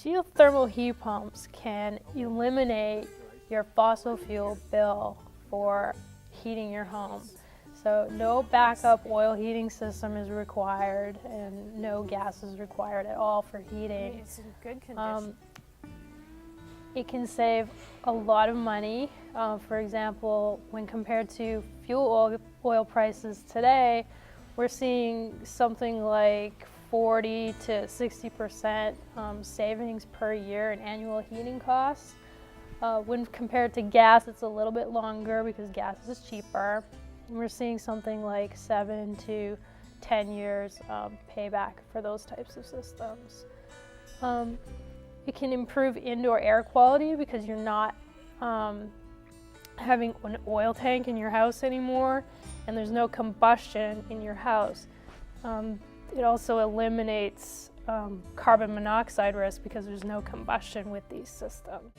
Geothermal heat pumps can eliminate your fossil fuel bill for heating your home. So no backup oil heating system is required and no gas is required at all for heating. It's in good condition. It can save a lot of money. For example, when compared to fuel oil prices today, we're seeing something like 40 to 60% savings per year in annual heating costs. When compared to gas, it's a little bit longer because gas is cheaper. And we're seeing something like 7 to 10 years payback for those types of systems. It can improve indoor air quality because you're not having an oil tank in your house anymore, and there's no combustion in your house. It also eliminates carbon monoxide risk because there's no combustion with these systems.